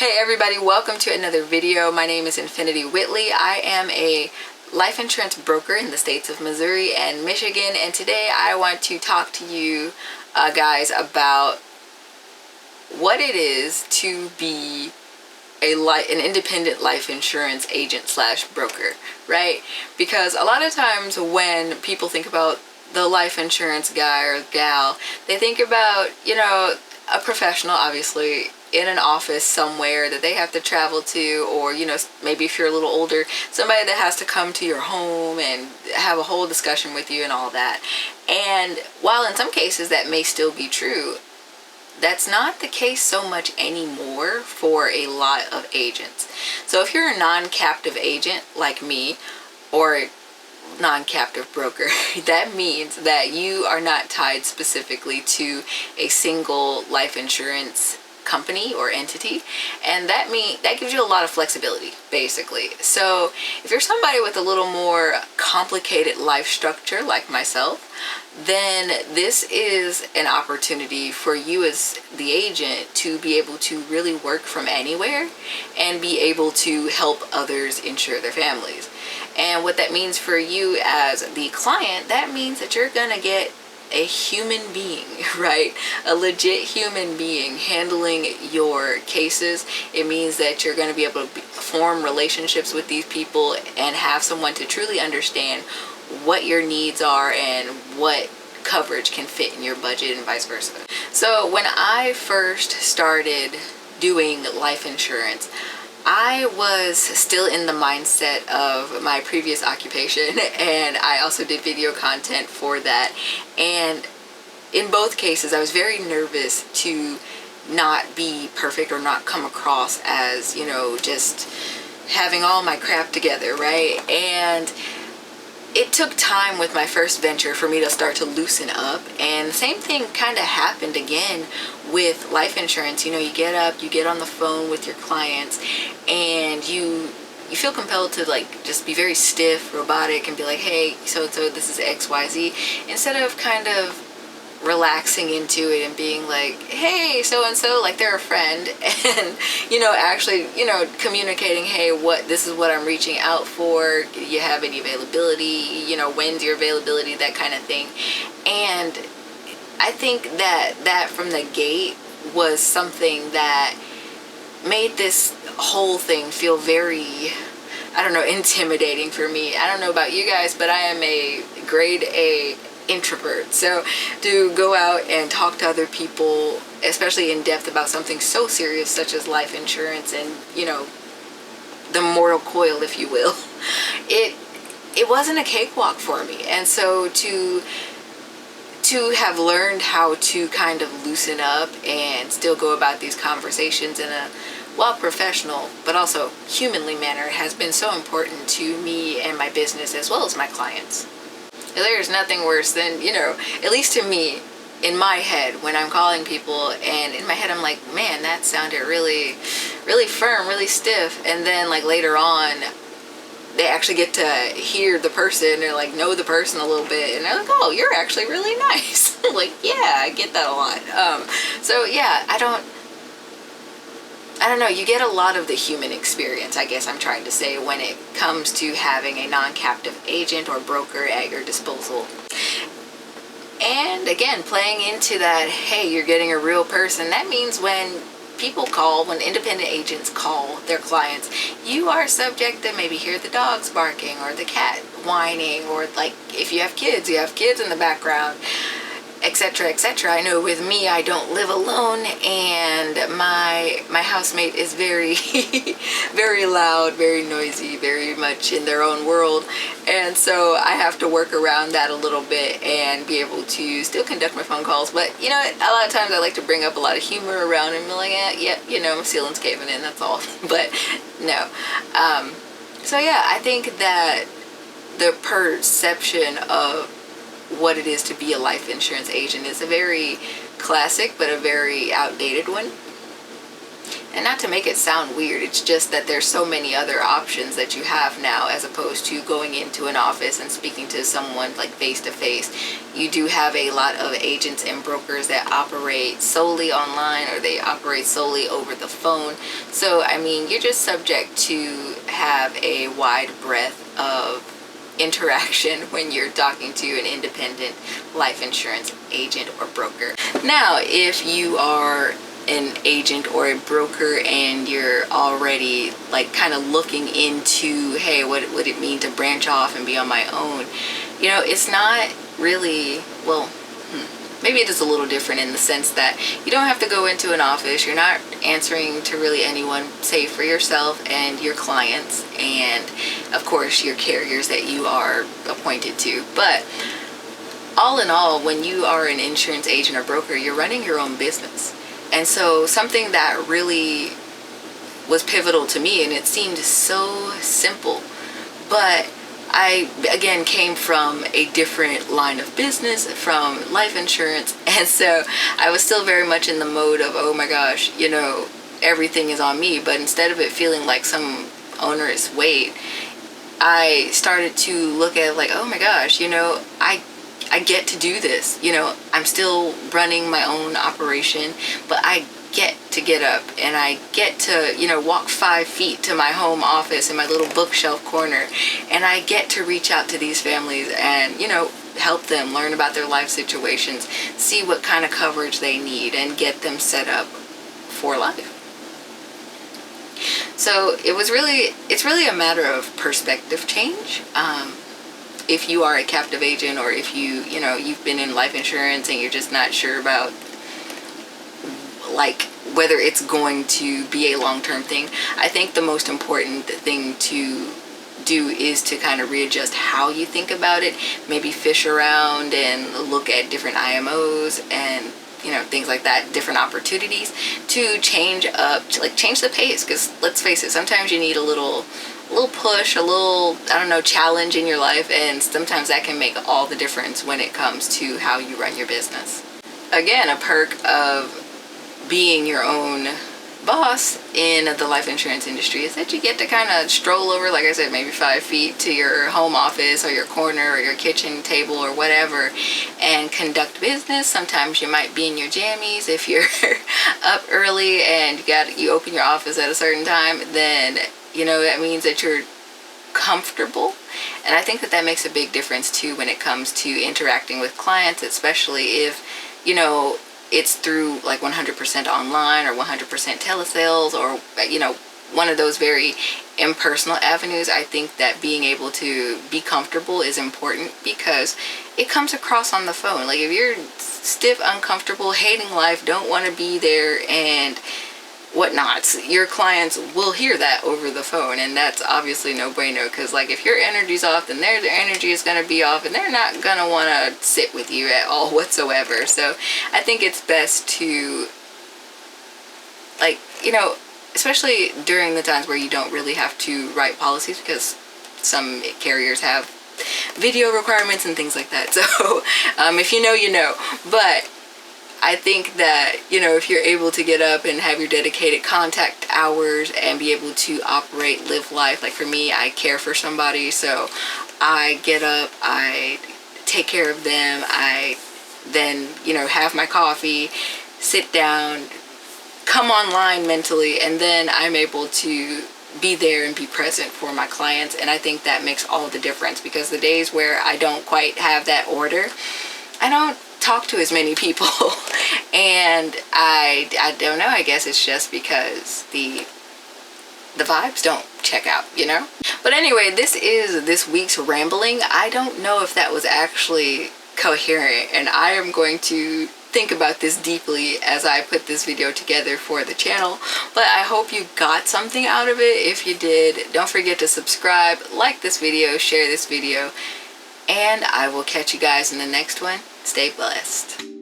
Hey everybody, welcome to another video. My name is Infiniti Whitley. I am a life insurance broker in the states of Missouri and Michigan, and today I want to talk to you guys about what it is to be an independent life insurance agent slash broker, right? Because a lot of times when people think about the life insurance guy or gal, they think about, a professional, obviously, in an office somewhere that they have to travel to, or maybe if you're a little older, somebody that has to come to your home and have a whole discussion with you and all that. And while in some cases that may still be true, that's not the case so much anymore for a lot of agents. So if you're a non-captive agent like me, or a non-captive broker, that means that you are not tied specifically to a single life insurance company or entity, and that gives you a lot of flexibility, basically. So if you're somebody with a little more complicated life structure like myself, then this is an opportunity for you as the agent to be able to really work from anywhere and be able to help others insure their families. And what that means for you as the client, that means that you're gonna get a human being, right? A legit human being handling your cases. It means that you're going to be able to form relationships with these people and have someone to truly understand what your needs are and what coverage can fit in your budget and vice versa. So when I first started doing life insurance, I was still in the mindset of my previous occupation, and I also did video content for that. And in both cases, I was very nervous to not be perfect or not come across as, just having all my crap together, right? And it took time with my first venture for me to start to loosen up, and the same thing kind of happened again with life insurance. You get up, you get on the phone with your clients, and you feel compelled to just be very stiff, robotic, and be like, hey, so-and-so, this is XYZ, instead of kind of relaxing into it and being like, hey, so-and-so, like they're a friend, and actually communicating, hey, this is what I'm reaching out for, do you have any availability, when's your availability, that kind of thing. And I think that from the gate was something that made this whole thing feel very, intimidating for me. I don't know about you guys, but I am a grade A introvert. So to go out and talk to other people, especially in depth about something so serious such as life insurance and, the mortal coil, if you will, it wasn't a cakewalk for me. And so to have learned how to kind of loosen up and still go about these conversations in a professional but also humanly manner has been so important to me and my business as well as my clients. There's nothing worse than, at least to me, in my head, when I'm calling people, and in my head I'm like, man, that sounded really, really firm, really stiff. And then later on, they actually get to hear the person or know the person a little bit, and they're like, oh, you're actually really nice. I'm like, yeah, I get that a lot. So yeah, I don't know, you get a lot of the human experience, I guess I'm trying to say, when it comes to having a non-captive agent or broker at your disposal. And again, playing into that, hey, you're getting a real person, that means when independent agents call their clients, you are subject to maybe hear the dogs barking or the cat whining, or if you have kids in the background, etc., etc. I know with me, I don't live alone, and my housemate is very very loud, very noisy, very much in their own world, and so I have to work around that a little bit and be able to still conduct my phone calls. But a lot of times I like to bring up a lot of humor around and be like, my ceiling's caving in, that's all. But no, so yeah, I think that the perception of what it is to be a life insurance agent is a very classic but a very outdated one. And not to make it sound weird, it's just that there's so many other options that you have now as opposed to going into an office and speaking to someone like face to face. You do have a lot of agents and brokers that operate solely online, or they operate solely over the phone. So I mean, you're just subject to have a wide breadth of interaction when you're talking to an independent life insurance agent or broker. Now, if you are an agent or a broker and you're already like kind of looking into, hey, what would it mean to branch off and be on my own, you know, it's not really, well, maybe it is a little different in the sense that you don't have to go into an office. You're not answering to really anyone save for yourself and your clients, and of course your carriers that you are appointed to. But all in all, when you are an insurance agent or broker, you're running your own business. And so something that really was pivotal to me, and it seemed so simple, but I, again, came from a different line of business, from life insurance, and so I was still very much in the mode of, oh my gosh, you know, everything is on me. But instead of it feeling like some onerous weight, I started to look at it like, oh my gosh, you know, I get to do this. You know, I'm still running my own operation, but I get to get up and I get to, you know, walk 5 feet to my home office in my little bookshelf corner, and I get to reach out to these families and, you know, help them learn about their life situations, see what kind of coverage they need, and get them set up for life. So it's really a matter of perspective change. If you are a captive agent, or if you know, you've been in life insurance and you're just not sure about like whether it's going to be a long-term thing, I think the most important thing to do is to kind of readjust how you think about it. Maybe fish around and look at different IMOs and, you know, things like that, different opportunities to change up, to like change the pace. Because let's face it, sometimes you need a little push, a little, I don't know, challenge in your life, and sometimes that can make all the difference when it comes to how you run your business. Again, a perk of being your own boss in the life insurance industry is that you get to kind of stroll over, like I said, maybe 5 feet to your home office or your corner or your kitchen table or whatever, and conduct business. Sometimes you might be in your jammies if you're up early and you open your office at a certain time. Then, you know, that means that you're comfortable. And I think that makes a big difference too when it comes to interacting with clients, especially if, you know, it's through like 100% online or 100% telesales, or, you know, one of those very impersonal avenues. I think that being able to be comfortable is important because it comes across on the phone. Like if you're stiff, uncomfortable, hating life, don't want to be there and whatnot, your clients will hear that over the phone, and that's obviously no bueno. Because like if your energy's off, then their energy is going to be off, and they're not going to want to sit with you at all whatsoever. So I think it's best to, like, you know, especially during the times where you don't really have to write policies, because some carriers have video requirements and things like that. So if you know, you know. But I think that, you know, if you're able to get up and have your dedicated contact hours and be able to operate, live life, like for me, I care for somebody, so I get up, I take care of them, I then, you know, have my coffee, sit down, come online mentally, and then I'm able to be there and be present for my clients. And I think that makes all the difference, because the days where I don't quite have that order, I don't talk to as many people. And I don't know, I guess it's just because the vibes don't check out, you know. But anyway, this is this week's rambling. I don't know if that was actually coherent, and I am going to think about this deeply as I put this video together for the channel. But I hope you got something out of it. If you did, don't forget to subscribe, like this video, share this video, and I will catch you guys in the next one. Stay blessed.